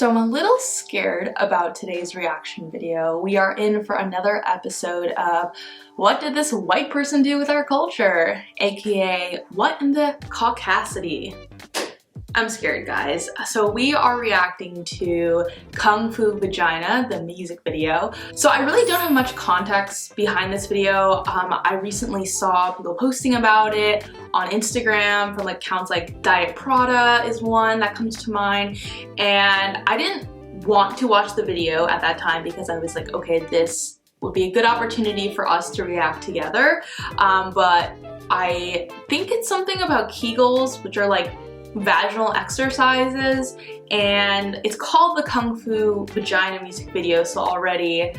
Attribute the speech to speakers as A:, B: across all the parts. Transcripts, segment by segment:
A: So I'm a little scared about today's reaction video. We are in for another episode of What Did This White Person Do With Our Culture? AKA, What in the Caucasity? I'm scared, guys. So we are reacting to Kung Fu Vagina, the music video. So I really don't have much context behind this video. I recently saw people posting about it on Instagram from accounts like Diet Prada is one that comes to mind. And I didn't want to watch the video at that time because I was like, okay, this would be a good opportunity for us to react together. But I think it's something about Kegels, which are like vaginal exercises, and it's called the Kung Fu Vagina music video, so already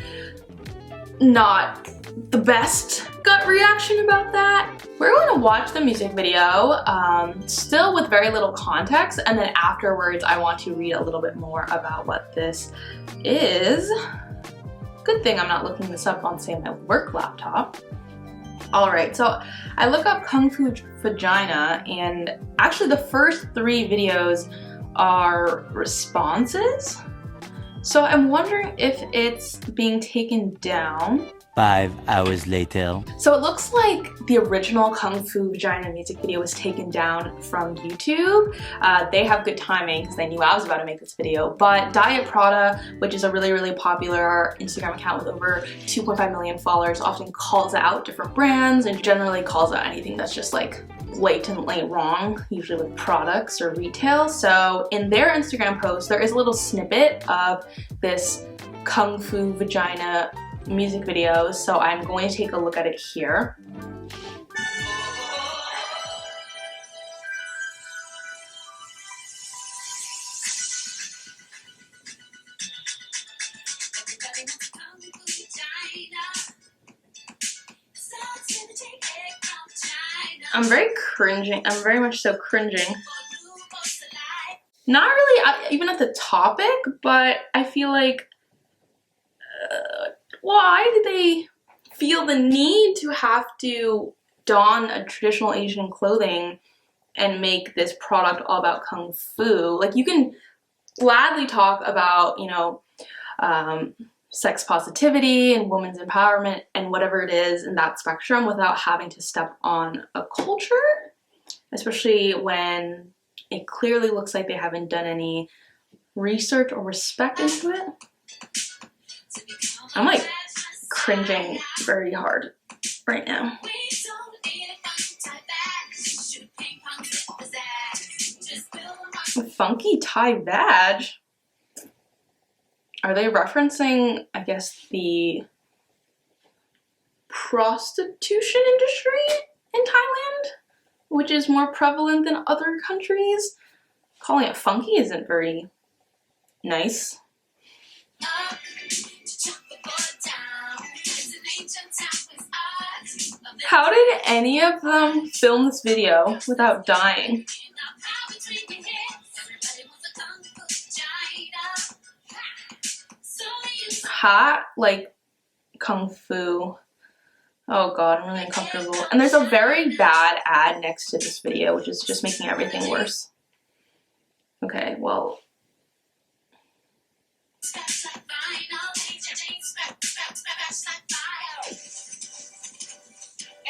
A: not the best gut reaction about that. We're going to watch the music video, still with very little context, and then afterwards I want to read a little bit more about what this is. Good thing I'm not looking this up on, say, my work laptop. Alright, so I look up Kung Fu Vagina, and actually the first 3 videos are responses. So I'm wondering if it's being taken down.
B: 5 hours later.
A: So it looks like the original Kung Fu Vagina music video was taken down from YouTube. They have good timing because they knew I was about to make this video. But Diet Prada, which is a really popular Instagram account with over 2.5 million followers, often calls out different brands and generally calls out anything that's just like blatantly wrong, usually with products or retail. So in their Instagram post, there is a little snippet of this Kung Fu Vagina music video, so I'm going to take a look at it here. I'm very much so cringing. Not really even at the topic, but I feel like why did they feel the need to have to don a traditional Asian clothing and make this product all about Kung Fu? Like, you can gladly talk about, you know, sex positivity and women's empowerment and whatever it is in that spectrum without having to step on a culture, especially when it clearly looks like they haven't done any research or respect into it. I'm like cringing very hard right now. A funky Thai badge? Are they referencing, I guess, the prostitution industry in Thailand, which is more prevalent than other countries? Calling it funky isn't very nice. How did any of them film this video without dying? Hot, like Kung Fu. Oh god, I'm really uncomfortable. And there's a very bad ad next to this video, which is just making everything worse. Okay, well.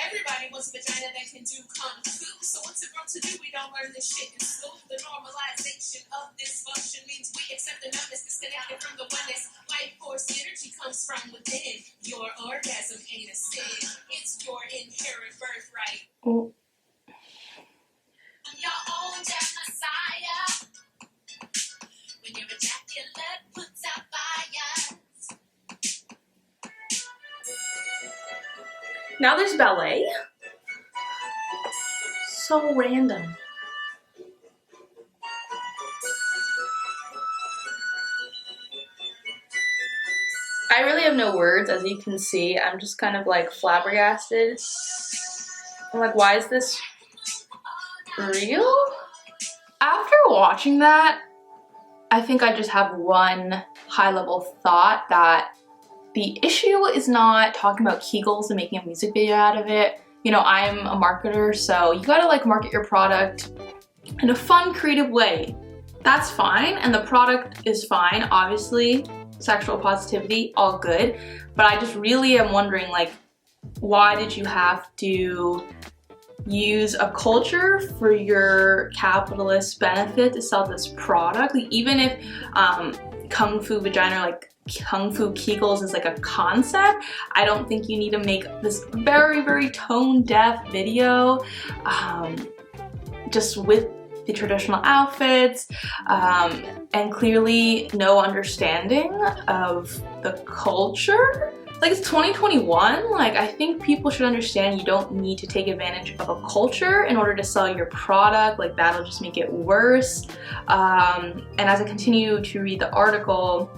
C: Everybody wants a vagina that can do Kung Fu, so what's it wrong to do? We don't learn this shit in school. The normalization of dysfunction means we accept the numbness disconnected from the oneness. Life force energy comes from within. Your orgasm ain't a sin. It's your inherent birthright.
A: Oh.
C: Your own damn messiah. When your ejaculate puts out fires.
A: Now there's ballet. So random. I really have no words, as you can see. I'm just kind of like flabbergasted. I'm like, why is this real? After watching that, I think I just have one high-level thought that the issue is not talking about Kegels and making a music video out of it. You know, I'm a marketer, so you gotta like market your product in a fun, creative way. that's fine, and the product is fine, obviously. Sexual positivity, all good. But I just really am wondering, like, why did you have to use a culture for your capitalist benefit to sell this product? Like, even if Kung Fu Vagina, like Kung Fu Kegels is like a concept, I don't think you need to make this very, very tone-deaf video just with the traditional outfits and clearly no understanding of the culture. Like, it's 2021, like, I think people should understand you don't need to take advantage of a culture in order to sell your product. Like, that'll just make it worse. And as I continue to read the article,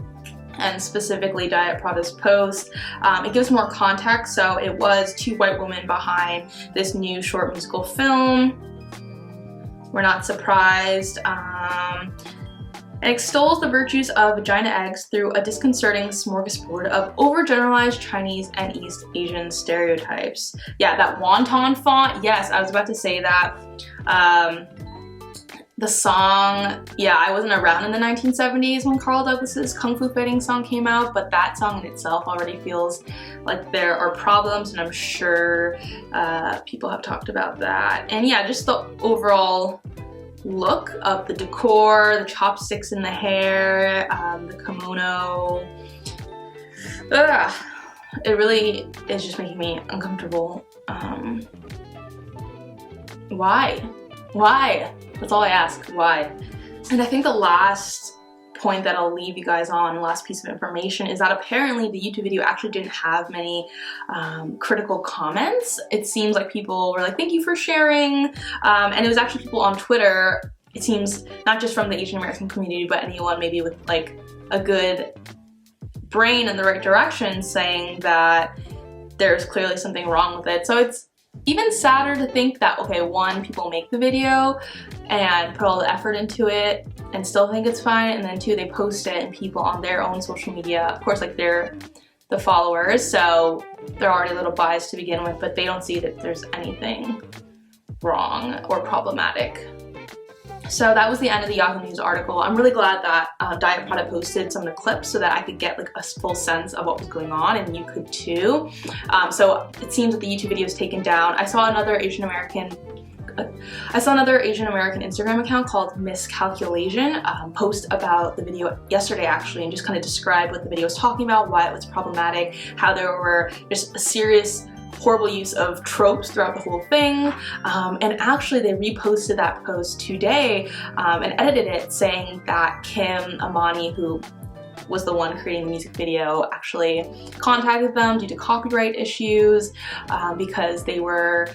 A: and specifically Diet Prada's post, it gives more context. So it was 2 white women behind this new short musical film. We're not surprised. It extols the virtues of vagina eggs through a disconcerting smorgasbord of overgeneralized Chinese and East Asian stereotypes. Yeah, that wonton font, yes, I was about to say that. The song, yeah, I wasn't around in the 1970s when Carl Douglas's Kung Fu Fighting song came out, but that song in itself already feels like there are problems, and I'm sure people have talked about that. And yeah, just the overall look of the decor, the chopsticks in the hair, the kimono. Ugh. It really is just making me uncomfortable. Why? Why? That's all I ask. Why? And I think the last point that I'll leave you guys on, the last piece of information, is that apparently the YouTube video actually didn't have many critical comments. It seems like people were like, thank you for sharing, and it was actually people on Twitter, it seems, not just from the Asian American community, but anyone maybe with like a good brain in the right direction, saying that there's clearly something wrong with it. So it's even sadder to think that, okay, one, people make the video and put all the effort into it and still think it's fine, and then 2, they post it and people on their own social media, of course, like, they're the followers, so they're already a little biased to begin with, but they don't see that there's anything wrong or problematic. So that was the end of the Yahoo News article. I'm really glad that Diet Prada posted some of the clips so that I could get like a full sense of what was going on, and you could too. So it seems that the YouTube video is taken down. I saw another Asian American Instagram account called Miscalculation post about the video yesterday actually, and just kind of describe what the video was talking about, why it was problematic, how there were just a serious horrible use of tropes throughout the whole thing, and actually they reposted that post today and edited it, saying that Kim Amani, who was the one creating the music video, actually contacted them due to copyright issues because they were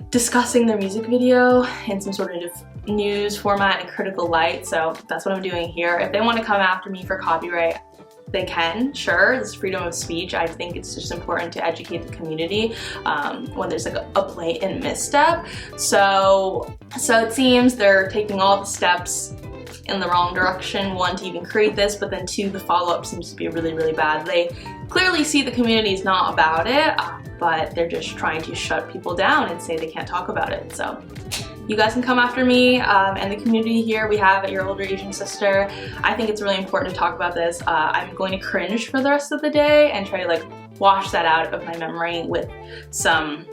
A: discussing their music video in some sort of news format and critical light. So that's what I'm doing here. If they want to come after me for copyright, they can, sure, this is freedom of speech. I think it's just important to educate the community when there's like a blatant misstep. So it seems they're taking all the steps in the wrong direction. 1, to even create this, but then 2, the follow-up seems to be really, really bad. They clearly see the community is not about it, but they're just trying to shut people down and say they can't talk about it. So you guys can come after me and the community here we have at Your Older Asian Sister. I think it's really important to talk about this. I'm going to cringe for the rest of the day and try to like wash that out of my memory with some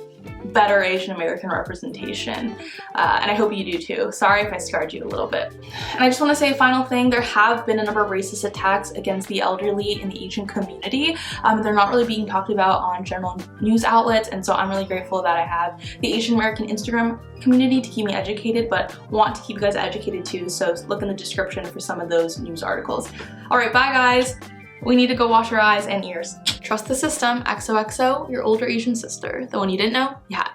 A: better Asian American representation, and I hope you do too. Sorry if I scarred you a little bit. And I just want to say a final thing, there have been a number of racist attacks against the elderly in the Asian community. They're not really being talked about on general news outlets, and so I'm really grateful that I have the Asian American Instagram community to keep me educated, but want to keep you guys educated too, so look in the description for some of those news articles. Alright, bye guys! We need to go wash our eyes and ears. Trust the system. XOXO, your older Asian sister. The one you didn't know? Yeah.